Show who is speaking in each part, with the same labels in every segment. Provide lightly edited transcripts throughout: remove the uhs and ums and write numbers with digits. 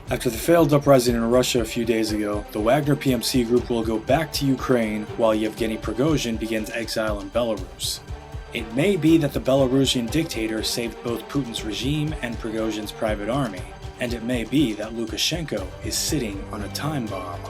Speaker 1: After the failed uprising in Russia a few days ago, the Wagner PMC Group will go back to Ukraine while Yevgeny Prigozhin begins exile in Belarus. It may be that the Belarusian dictator saved both Putin's regime and Prigozhin's private army, and it may be that Lukashenko is sitting on a time bomb.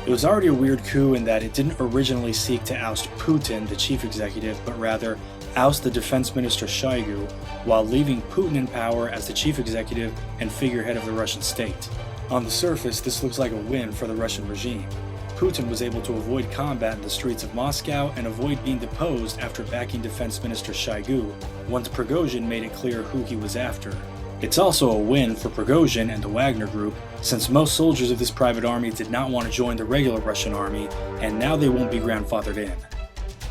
Speaker 1: It was already a weird coup in that it didn't originally seek to oust Putin, the chief executive, but rather oust the defense minister Shoigu, while leaving Putin in power as the chief executive and figurehead of the Russian state. On the surface, this looks like a win for the Russian regime. Putin was able to avoid combat in the streets of Moscow and avoid being deposed after backing defense minister Shoigu, once Prigozhin made it clear who he was after. It's also a win for Prigozhin and the Wagner Group, since most soldiers of this private army did not want to join the regular Russian army, and now they won't be grandfathered in.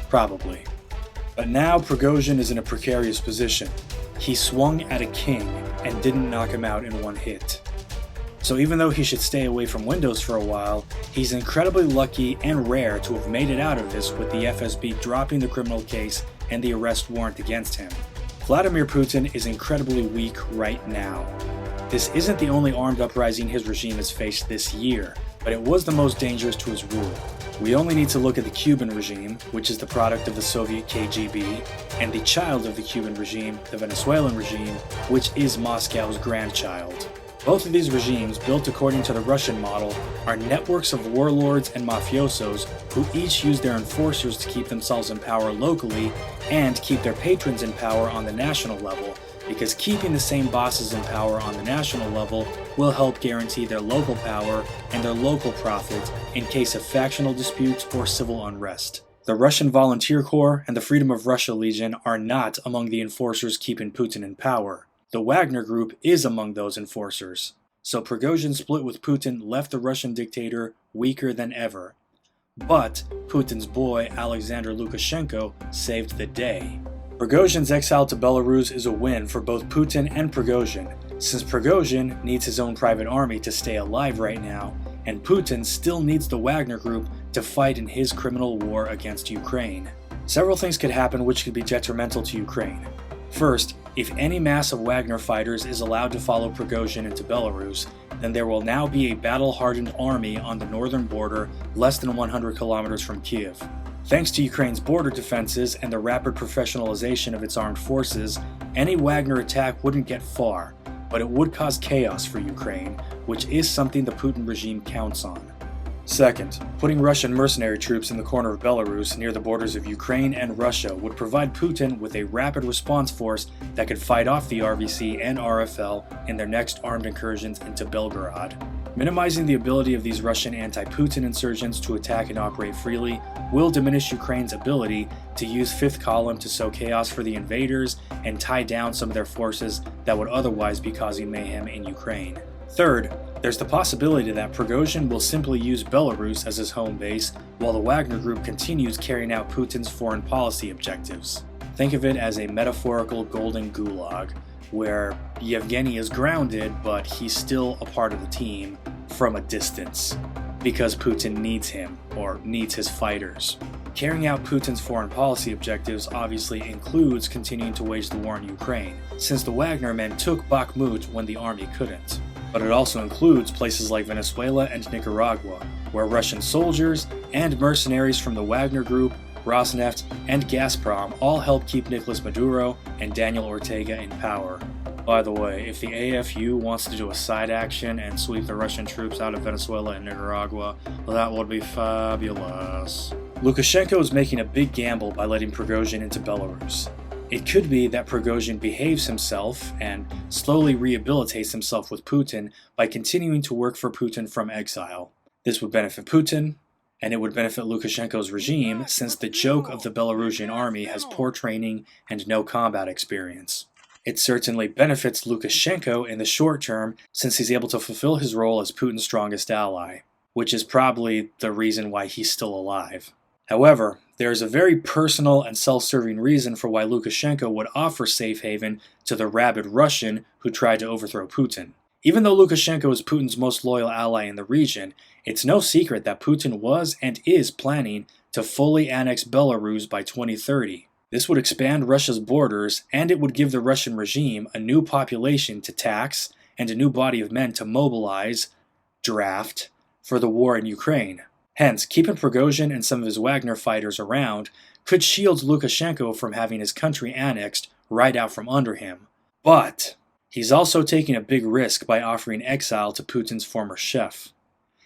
Speaker 1: Probably. But now Prigozhin is in a precarious position. He swung at a king and didn't knock him out in one hit. So even though he should stay away from Windows for a while, he's incredibly lucky and rare to have made it out of this with the FSB dropping the criminal case and the arrest warrant against him. Vladimir Putin is incredibly weak right now. This isn't the only armed uprising his regime has faced this year, but it was the most dangerous to his rule. We only need to look at the Cuban regime, which is the product of the Soviet KGB, and the child of the Cuban regime, the Venezuelan regime, which is Moscow's grandchild. Both of these regimes, built according to the Russian model, are networks of warlords and mafiosos who each use their enforcers to keep themselves in power locally and keep their patrons in power on the national level, because keeping the same bosses in power on the national level will help guarantee their local power and their local profit in case of factional disputes or civil unrest. The Russian Volunteer Corps and the Freedom of Russia Legion are not among the enforcers keeping Putin in power. The Wagner Group is among those enforcers. So Prigozhin's split with Putin left the Russian dictator weaker than ever. But Putin's boy, Alexander Lukashenko, saved the day. Prigozhin's exile to Belarus is a win for both Putin and Prigozhin, since Prigozhin needs his own private army to stay alive right now, and Putin still needs the Wagner Group to fight in his criminal war against Ukraine. Several things could happen which could be detrimental to Ukraine. First, if any mass of Wagner fighters is allowed to follow Prigozhin into Belarus, then there will now be a battle-hardened army on the northern border less than 100 kilometers from Kiev. Thanks to Ukraine's border defenses and the rapid professionalization of its armed forces, any Wagner attack wouldn't get far, but it would cause chaos for Ukraine, which is something the Putin regime counts on. Second, putting Russian mercenary troops in the corner of Belarus near the borders of Ukraine and Russia would provide Putin with a rapid response force that could fight off the RVC and RFL in their next armed incursions into Belgorod. Minimizing the ability of these Russian anti-Putin insurgents to attack and operate freely will diminish Ukraine's ability to use Fifth Column to sow chaos for the invaders and tie down some of their forces that would otherwise be causing mayhem in Ukraine. Third, there's the possibility that Prigozhin will simply use Belarus as his home base while the Wagner Group continues carrying out Putin's foreign policy objectives. Think of it as a metaphorical golden gulag, where Yevgeny is grounded, but he's still a part of the team from a distance, because Putin needs him, or needs his fighters. Carrying out Putin's foreign policy objectives obviously includes continuing to wage the war in Ukraine, since the Wagner men took Bakhmut when the army couldn't. But it also includes places like Venezuela and Nicaragua, where Russian soldiers and mercenaries from the Wagner Group, Rosneft, and Gazprom all help keep Nicolas Maduro and Daniel Ortega in power. By the way, if the AFU wants to do a side action and sweep the Russian troops out of Venezuela and Nicaragua, well, that would be fabulous. Lukashenko is making a big gamble by letting Prigozhin into Belarus. It could be that Prigozhin behaves himself and slowly rehabilitates himself with Putin by continuing to work for Putin from exile. This would benefit Putin, and it would benefit Lukashenko's regime, since the joke of the Belarusian army has poor training and no combat experience. It certainly benefits Lukashenko in the short term, since he's able to fulfill his role as Putin's strongest ally, which is probably the reason why he's still alive. However, there is a very personal and self-serving reason for why Lukashenko would offer safe haven to the rabid Russian who tried to overthrow Putin. Even though Lukashenko is Putin's most loyal ally in the region, it's no secret that Putin was and is planning to fully annex Belarus by 2030. This would expand Russia's borders, and it would give the Russian regime a new population to tax and a new body of men to mobilize, draft, for the war in Ukraine. Hence, keeping Prigozhin and some of his Wagner fighters around could shield Lukashenko from having his country annexed right out from under him. But he's also taking a big risk by offering exile to Putin's former chef.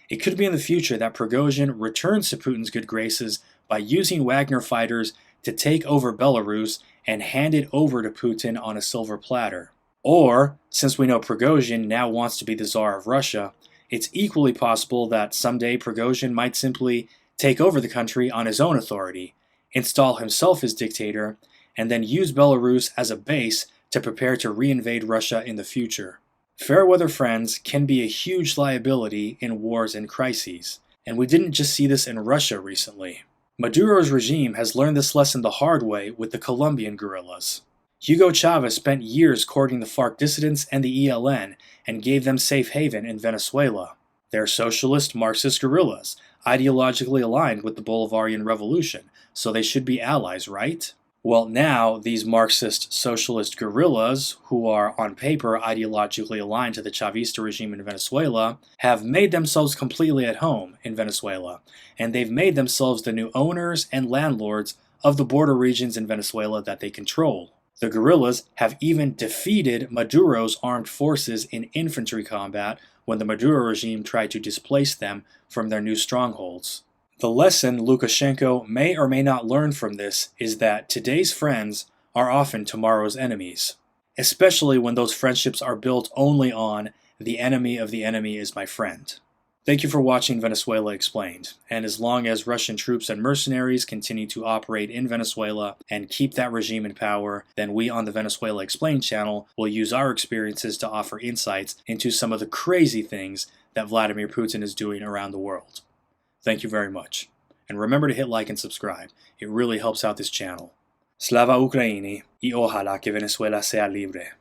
Speaker 1: It could be in the future that Prigozhin returns to Putin's good graces by using Wagner fighters to take over Belarus and hand it over to Putin on a silver platter. Or, since we know Prigozhin now wants to be the Tsar of Russia, it's equally possible that someday Prigozhin might simply take over the country on his own authority, install himself as dictator, and then use Belarus as a base to prepare to reinvade Russia in the future. Fairweather friends can be a huge liability in wars and crises, and we didn't just see this in Russia recently. Maduro's regime has learned this lesson the hard way with the Colombian guerrillas. Hugo Chavez spent years courting the FARC dissidents and the ELN and gave them safe haven in Venezuela. They're socialist Marxist guerrillas, ideologically aligned with the Bolivarian Revolution, so they should be allies, right? Well, now these Marxist socialist guerrillas, who are on paper ideologically aligned to the Chavista regime in Venezuela, have made themselves completely at home in Venezuela, and they've made themselves the new owners and landlords of the border regions in Venezuela that they control. The guerrillas have even defeated Maduro's armed forces in infantry combat when the Maduro regime tried to displace them from their new strongholds. The lesson Lukashenko may or may not learn from this is that today's friends are often tomorrow's enemies, especially when those friendships are built only on the enemy of the enemy is my friend. Thank you for watching Venezuela Explained, and as long as Russian troops and mercenaries continue to operate in Venezuela and keep that regime in power, then we on the Venezuela Explained channel will use our experiences to offer insights into some of the crazy things that Vladimir Putin is doing around the world. Thank you very much. And remember to hit like and subscribe. It really helps out this channel. Slava Ukraini y ojalá que Venezuela sea libre.